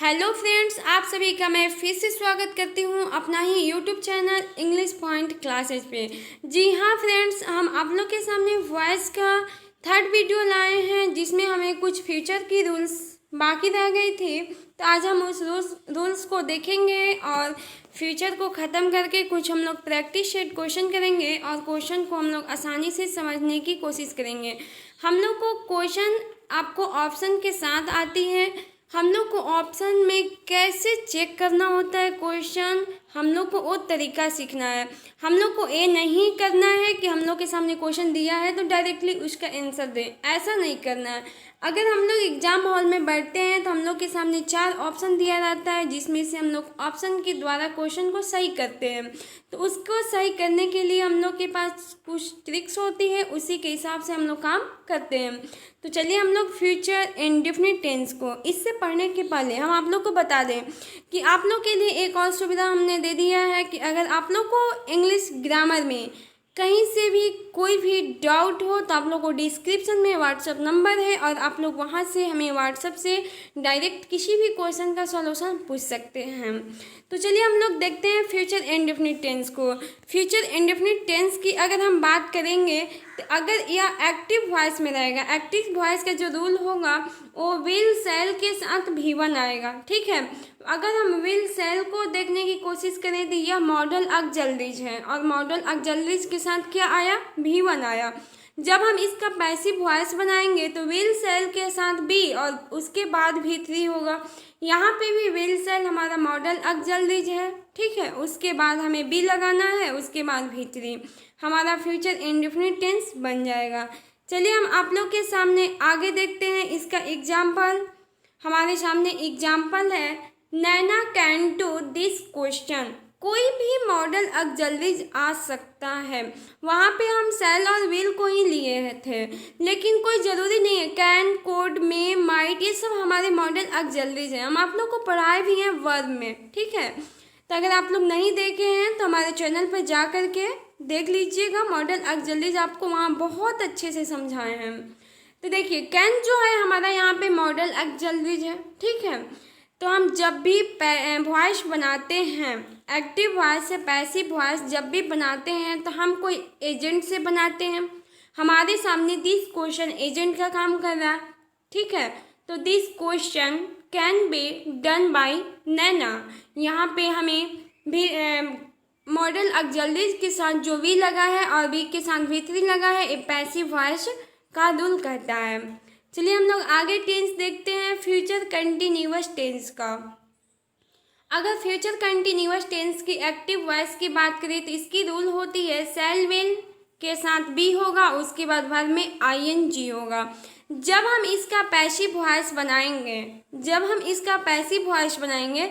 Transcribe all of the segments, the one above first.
Hello friends, आप सभी का मैं फिर से स्वागत करती हूँ अपना ही YouTube channel English point classes पे। जी हाँ फ्रेंड्स, हम आप लोग के सामने वॉइस का थर्ड वीडियो लाए हैं जिसमें हमें कुछ फ्यूचर की रूल्स बाकी रह गई थी। तो आज हम उस रूल्स को देखेंगे और फ्यूचर को ख़त्म करके कुछ हम लोग प्रैक्टिस सेट क्वेश्चन करेंगे और क्वेश्चन को हम लोग आसानी से समझने की कोशिश करेंगे। हम लोग को क्वेश्चन आपको ऑप्शन के साथ आती है। हम लोग को ऑप्शन में कैसे चेक करना होता है क्वेश्चन, हम लोग को वो तरीका सीखना है। हम लोग को ये नहीं करना है कि हम लोग के सामने क्वेश्चन दिया है तो डायरेक्टली उसका आंसर दें, ऐसा नहीं करना है। अगर हम लोग एग्जाम हॉल में बैठते हैं तो हम लोग के सामने 4 ऑप्शन दिया रहता है जिसमें से हम लोग ऑप्शन के द्वारा क्वेश्चन को सही करते हैं। तो उसको सही करने के लिए हम लोग के पास कुछ ट्रिक्स होती है, उसी के हिसाब से हम लोग काम करते हैं। तो चलिए हम लोग फ्यूचर इंडेफिनिट टेंस को इससे पढ़ने के पहले हम आप लोग को बता दें कि आप लोग के लिए एक और सुविधा हमने दे दिया है कि अगर आप लोग को इंग्लिश ग्रामर में कहीं से भी कोई भी डाउट हो तो आप लोग को डिस्क्रिप्शन में व्हाट्सएप नंबर है और आप लोग वहां से हमें व्हाट्सएप से डायरेक्ट किसी भी क्वेश्चन का सॉल्यूशन पूछ सकते हैं। तो चलिए हम लोग देखते हैं फ्यूचर इंडेफिनिट टेंस को। फ्यूचर इंडेफिनिट टेंस की अगर हम बात करेंगे तो अगर यह एक्टिव वॉइस में रहेगा, एक्टिव वॉइस का जो रूल होगा वो विल सेल के साथ V1 आएगा। ठीक है, अगर हम विल सेल को देखने की कोशिश करें तो यह मॉडल ऑक्सिलरीज है और मॉडल ऑक्सिलरीज के साथ क्या आया, V1 आया। जब हम इसका पैसिव वॉइस बनाएंगे तो विल सेल के साथ बी और उसके बाद V3 होगा। यहाँ पे भी विल सेल हमारा मॉडल ऑक्सिलरीज है। ठीक है, उसके बाद हमें बी लगाना है, उसके बाद V3 हमारा फ्यूचर इंडेफिनिट टेंस बन जाएगा। चलिए हम आप लोग के सामने आगे देखते हैं इसका एग्जाम्पल। हमारे सामने एग्जाम्पल है, नैना कैन डू दिस क्वेश्चन। कोई भी मॉडल ऑक्सिलरीज आ सकता है। वहाँ पे हम सेल और विल को ही लिए थे, लेकिन कोई ज़रूरी नहीं है। कैन, कोड, में, माइट, ये सब हमारे मॉडल ऑक्सिलरीज हैं। हम आप लोग को पढ़ाए भी हैं वर्ब में। ठीक है, तो अगर आप लोग नहीं देखे हैं तो हमारे चैनल पर जा कर के देख लीजिएगा। मॉडल ऑक्सिलरीज आपको वहाँ बहुत अच्छे से समझाए हैं। तो देखिए कैन जो है हमारा यहाँ पे मॉडल ऑक्सिलरीज है। ठीक है, तो हम जब भी वॉइस बनाते हैं, एक्टिव वॉइस से पैसिव वॉइस जब भी बनाते हैं तो हम कोई एजेंट से बनाते हैं। हमारे सामने दिस क्वेश्चन एजेंट का काम कर रहा है। ठीक है, तो this question can be done by Naina. यहाँ पे हमें भी मॉडल ऑक्सिलरीज के साथ जो वी लगा है और वी के साथ V3 लगा है, ये पैसिव वॉइस का रूल करता है। चलिए हम लोग आगे टेंस देखते हैं फ्यूचर कंटिन्यूअस टेंस का। अगर फ्यूचर कंटिन्यूअस टेंस की एक्टिव वॉइस की बात करें तो इसकी रूल होती है, सेल विल के साथ बी होगा, उसके बाद वर्ब में ING होगा। जब हम इसका पैसिव वॉइस बनाएंगे,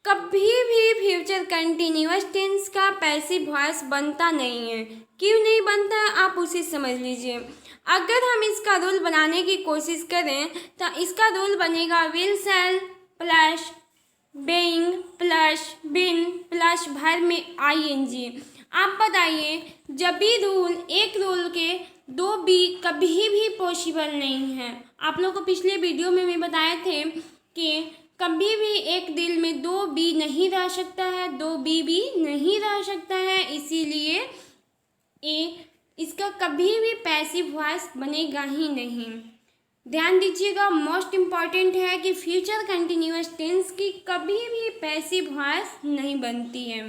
कभी भी फ्यूचर कंटिन्यूअस टेंस का पैसिव वॉइस बनता नहीं है। क्यों नहीं बनता है आप उसे समझ लीजिए। अगर हम इसका रूल बनाने की कोशिश करें तो इसका रूल बनेगा will shall plus being plus been plus verb में ING। आप बताइए, जब भी एक रूल के 2 बी कभी भी पॉसिबल नहीं है। आप लोग को पिछले वीडियो में भी बताए थे कि कभी भी एक दिल में 2 बी नहीं रह सकता है, 2 बी भी नहीं रह सकता है, इसीलिए इसका कभी भी पैसिव वॉइस बनेगा ही नहीं। ध्यान दीजिएगा, मोस्ट इम्पॉर्टेंट है कि फ्यूचर कंटिन्यूअस टेंस की कभी भी पैसिव वॉइस नहीं बनती है।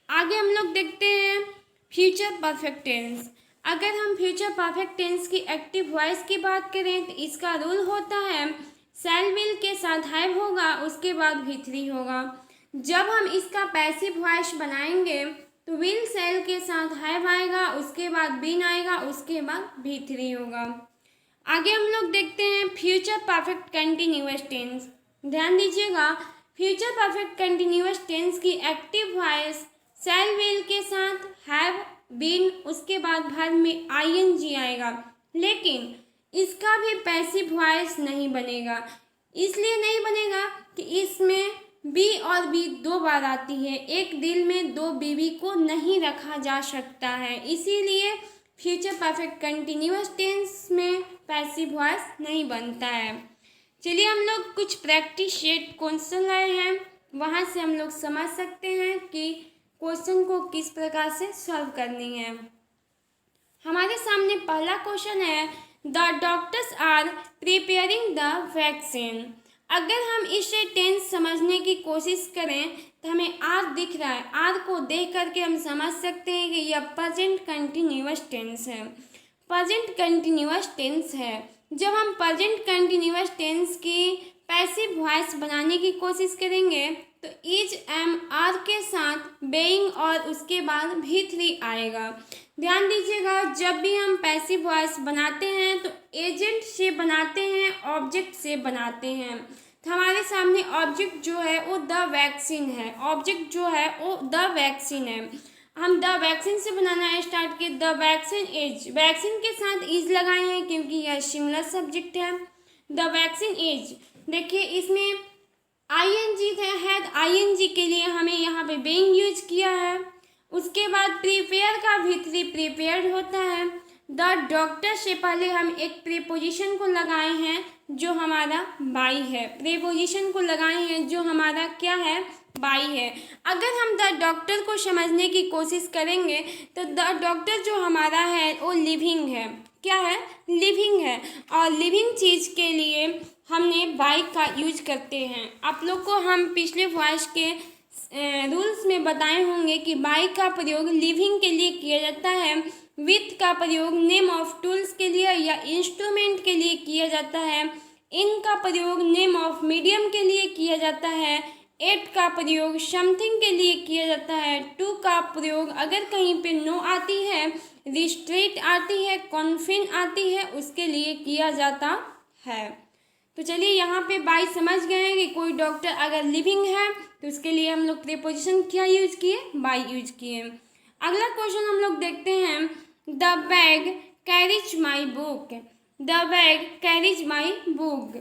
आगे हम लोग देखते हैं फ्यूचर परफेक्ट टेंस। अगर हम फ्यूचर परफेक्ट टेंस की एक्टिव वॉइस की बात करें तो इसका रूल होता है, सेल विल के साथ हैव होगा, उसके बाद V3 होगा। जब हम इसका पैसिव वॉइस बनाएंगे तो विल सेल के साथ हैव आएगा, उसके बाद बीन आएगा, उसके बाद V3 होगा। आगे हम लोग देखते हैं फ्यूचर परफेक्ट कंटिन्यूअस टेंस। ध्यान दीजिएगा, फ्यूचर परफेक्ट कंटिन्यूअस टेंस की एक्टिव वॉइस सेल विल के साथ हैव, बीन, उसके बाद वर्ब में ING आएगा, लेकिन इसका भी पैसिव वॉइस नहीं बनेगा। इसलिए नहीं बनेगा कि इसमें बी और बी 2 बार आती है। एक दिल में 2 बीवी को नहीं रखा जा सकता है, इसीलिए फ्यूचर परफेक्ट कंटिन्यूअस टेंस में पैसिव वॉइस नहीं बनता है। चलिए हम लोग कुछ प्रैक्टिस सेट क्वेश्चन लाए हैं, वहाँ से हम लोग समझ सकते हैं कि क्वेश्चन को किस प्रकार से सॉल्व करनी है। हमारे सामने पहला क्वेश्चन है, the doctors are preparing the vaccine. अगर हम इसे टेंस समझने की कोशिश करें तो हमें आर दिख रहा है, आर को देख करके हम समझ सकते हैं कि यह प्रेजेंट कंटिन्यूअस टेंस है, प्रेजेंट कंटिन्यूअस टेंस है। जब हम प्रेजेंट कंटिन्यूअस टेंस की पैसिव वॉइस बनाने की कोशिश करेंगे तो इज एम आर के साथ बेइंग और उसके बाद भी3 आएगा। ध्यान दीजिएगा, जब भी हम पैसिव वॉइस बनाते हैं तो एजेंट से बनाते हैं, ऑब्जेक्ट से बनाते हैं। तो हमारे सामने ऑब्जेक्ट जो है वो द वैक्सीन है, ऑब्जेक्ट जो है वो द वैक्सीन है। हम द वैक्सीन से बनाना स्टार्ट किए, द वैक्सीन इज, वैक्सीन के साथ इज लगाए हैं क्योंकि यह सिंगुलर सब्जेक्ट है। द वैक्सीन इज, देखिए इसमें आईएनजी है, आईएनजी के लिए हमें यहाँ पे बीइंग यूज किया है। उसके बाद प्रिपेयर का भी3 प्रिपेयर्ड होता है। द डॉक्टर से पहले हम एक प्रीपोजिशन को लगाए हैं जो हमारा बाई है, प्रीपोजिशन को लगाए हैं जो हमारा क्या है, बाई है। अगर हम द डॉक्टर को समझने की कोशिश करेंगे तो द डॉक्टर जो हमारा है वो लिविंग है, क्या है, लिविंग है। और लिविंग चीज़ के लिए हमने बाई का यूज करते हैं। आप लोग को हम पिछले वॉइस के रूल्स में बताए होंगे कि बाई का प्रयोग लिविंग के लिए किया जाता है, विथ का प्रयोग नेम ऑफ टूल्स के लिए या इंस्ट्रूमेंट के लिए किया जाता है, इन का प्रयोग नेम ऑफ मीडियम के लिए किया जाता है, एट का प्रयोग समथिंग के लिए किया जाता है, टू का प्रयोग अगर कहीं पे नो आती है, रिस्ट्रेट आती है, कॉन्फिन आती है, उसके लिए किया जाता है। तो चलिए यहाँ पे बाई समझ गए हैं कि कोई डॉक्टर अगर लिविंग है तो उसके लिए हम लोग प्रीपोजिशन क्या यूज किए, बाई यूज किए। अगला क्वेश्चन हम लोग देखते हैं, the bag carries my book, the bag carries my book.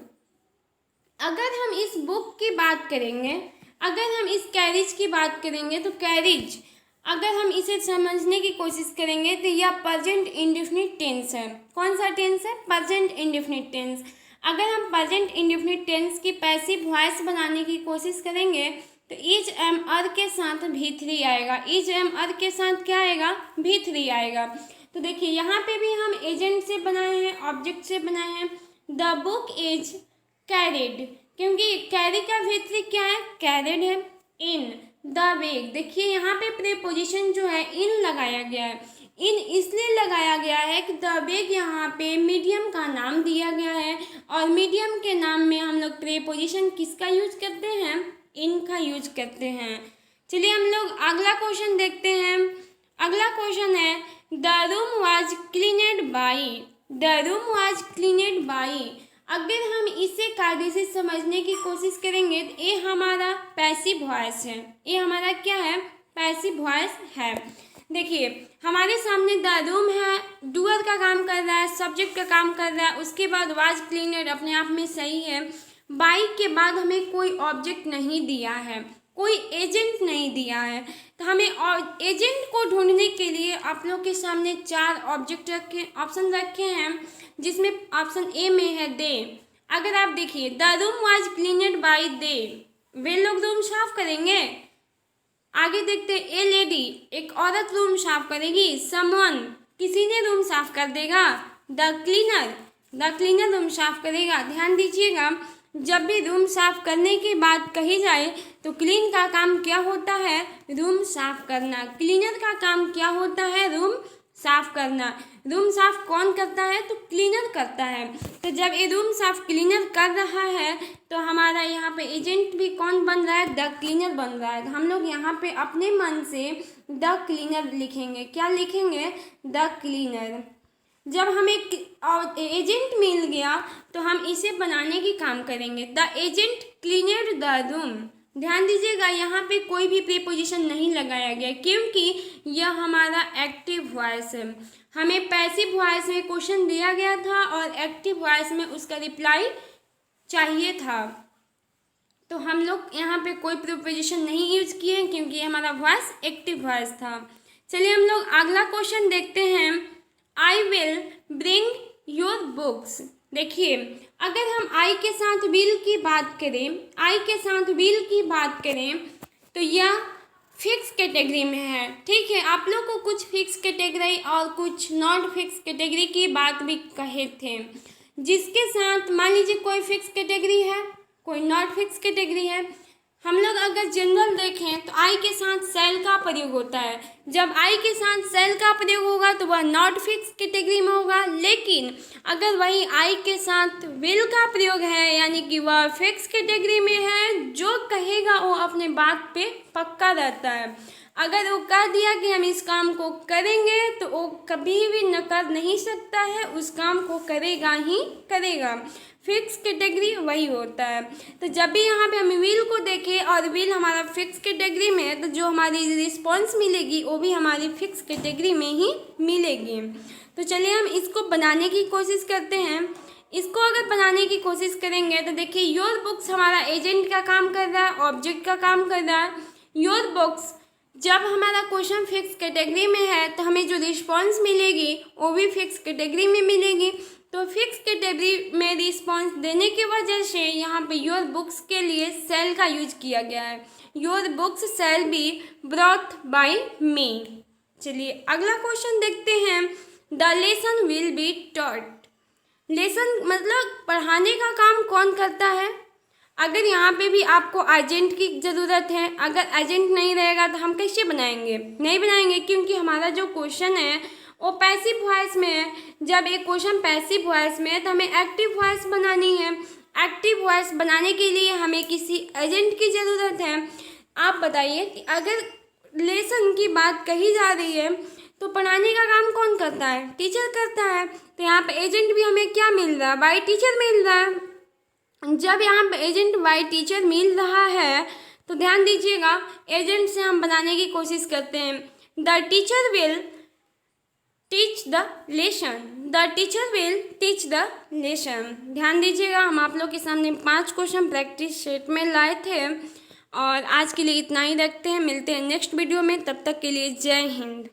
अगर हम इस बुक की बात करेंगे, अगर हम इस कैरीज की बात करेंगे तो कैरीज अगर हम इसे समझने की कोशिश करेंगे तो यह प्रेजेंट इंडेफिनिट टेंस है। कौन सा टेंस है, प्रेजेंट इंडेफिनिट टेंस। अगर हम प्रेजेंट इंडेफिनिट टेंस की पैसिव वॉइस बनाने की कोशिश करेंगे तो इज एम अर के साथ भी3 आएगा, इज एम अर के साथ क्या आएगा, भी3 आएगा। तो देखिए यहाँ पे भी हम एजेंट से बनाए हैं, ऑब्जेक्ट से बनाए हैं। द बुक इज कैरिड, क्योंकि कैरी का भी3 क्या है, कैरिड है। इन द बैग, देखिए यहाँ पे प्रीपोजिशन जो है इन लगाया गया है, इन इसलिए लगाया गया है कि द बैग यहाँ पे मीडियम का नाम दिया गया है और मीडियम के नाम में हम लोग प्रीपोजिशन किसका यूज करते हैं, इन का यूज करते हैं। चलिए हम लोग अगला क्वेश्चन देखते हैं। अगला क्वेश्चन है, the room was cleaned by, the room was cleaned by. अगर हम इसे कायदे से समझने की कोशिश करेंगे तो ये हमारा पैसिव वॉइस है, ये हमारा क्या है, पैसिव वॉइस है। देखिए हमारे सामने द रूम है, डूअर का काम कर रहा है, सब्जेक्ट का काम कर रहा है, उसके बाद वाज क्लीनेड अपने आप में सही है। बाई के बाद हमें कोई ऑब्जेक्ट नहीं दिया है, कोई एजेंट नहीं दिया है, तो हमें एजेंट को ढूंढने के लिए आप लोग के सामने 4 ऑब्जेक्ट रखे, ऑप्शन रखे हैं, जिसमें ऑप्शन ए में है दे। अगर आप देखिए the room was cleaned by दे, वे लोग रूम साफ करेंगे। आगे देखते हैं, ए लेडी एक औरत रूम साफ करेगी, समवन किसी ने रूम साफ कर देगा, द क्लीनर रूम साफ करेगा। ध्यान दीजिएगा, जब भी रूम साफ करने की बात कही जाए तो क्लीन का काम क्या होता है, रूम साफ करना। क्लीनर का काम क्या होता है, रूम साफ करना। रूम साफ कौन करता है, तो क्लीनर करता है। तो जब ये रूम साफ क्लीनर कर रहा है तो हमारा यहाँ पे एजेंट भी कौन बन रहा है, द क्लीनर बन रहा है। तो हम लोग यहाँ पे अपने मन से द क्लीनर लिखेंगे, क्या लिखेंगे, द क्लीनर। जब हमें एजेंट मिल गया तो हम इसे बनाने की काम करेंगे, द एजेंट क्लीनेड द रूम। ध्यान दीजिएगा यहाँ पे कोई भी प्रीपोजिशन नहीं लगाया गया क्योंकि यह हमारा एक्टिव वॉइस है। हमें पैसिव वॉइस में क्वेश्चन दिया गया था और एक्टिव वॉइस में उसका रिप्लाई चाहिए था, तो हम लोग यहाँ पे कोई प्रीपोजिशन नहीं यूज किए क्योंकि हमारा वॉइस एक्टिव वॉइस था। चलिए हम लोग अगला क्वेश्चन देखते हैं। I will bring your books. देखिए, अगर हम आई के साथ विल की बात करें, आई के साथ विल की बात करें तो यह फिक्स कैटेगरी में है। ठीक है, आप लोग को कुछ फिक्स कैटेगरी और कुछ नॉट फिक्स कैटेगरी की बात भी कहे थे, जिसके साथ मान लीजिए कोई फिक्स कैटेगरी है, कोई नॉट फिक्स कैटेगरी है। हम लोग अगर जनरल देखें तो आई के साथ सेल का प्रयोग होता है। जब आई के साथ सेल का प्रयोग होगा तो वह नॉट फिक्स कैटेगरी में होगा, लेकिन अगर वही आई के साथ विल का प्रयोग है यानी कि वह फिक्स कैटेगरी में है, जो कहेगा वो अपने बात पे पक्का रहता है। अगर वो कह दिया कि हम इस काम को करेंगे तो वो कभी भी नकार नहीं सकता है, उस काम को करेगा ही करेगा। फिक्स कैटेगरी वही होता है। तो जब भी यहाँ पे हम विल को देखें और विल हमारा फिक्स कैटेगरी में है तो जो हमारी रिस्पॉन्स मिलेगी वो भी हमारी फिक्स कैटेगरी में ही मिलेगी। तो चलिए हम इसको बनाने की कोशिश करते हैं। इसको अगर बनाने की कोशिश करेंगे तो देखिए, योर बुक्स हमारा एजेंट का काम कर रहा है, ऑब्जेक्ट का काम कर रहा है। योर बुक्स, जब हमारा क्वेश्चन फिक्स कैटेगरी में है तो हमें जो रिस्पॉन्स मिलेगी वो भी फिक्स कैटेगरी में मिलेगी। तो फिक्स कैटेगरी में रिस्पॉन्स देने की वजह से यहाँ पे योर बुक्स के लिए सेल का यूज किया गया है। Your books shall be brought by me. चलिए अगला क्वेश्चन देखते हैं। The lesson will be taught. Lesson मतलब पढ़ाने का काम कौन करता है। अगर यहाँ पे भी आपको एजेंट की ज़रूरत है, अगर एजेंट नहीं रहेगा तो हम कैसे बनाएंगे, नहीं बनाएंगे, क्योंकि हमारा जो क्वेश्चन है वो पैसिव वॉइस में है। जब एक क्वेश्चन पैसिव वॉइस में है तो हमें एक्टिव वॉइस बनानी है। एक्टिव वॉइस बनाने के लिए हमें किसी एजेंट की ज़रूरत है। आप बताइए कि अगर लेसन की बात कही जा रही है तो पढ़ाने का काम कौन करता है, टीचर करता है। तो यहाँ पे एजेंट भी हमें क्या मिल रहा है, बाय टीचर मिल रहा है। जब यहाँ पे एजेंट बाय टीचर मिल रहा है तो ध्यान दीजिएगा, एजेंट से हम बनाने की कोशिश करते हैं। The teacher will teach the lesson. The teacher will teach the lesson. ध्यान दीजिएगा, हम आप लोग के सामने 5 क्वेश्चन प्रैक्टिस सेट में लाए थे और आज के लिए इतना ही रखते हैं। मिलते हैं नेक्स्ट वीडियो में, तब तक के लिए जय हिंद।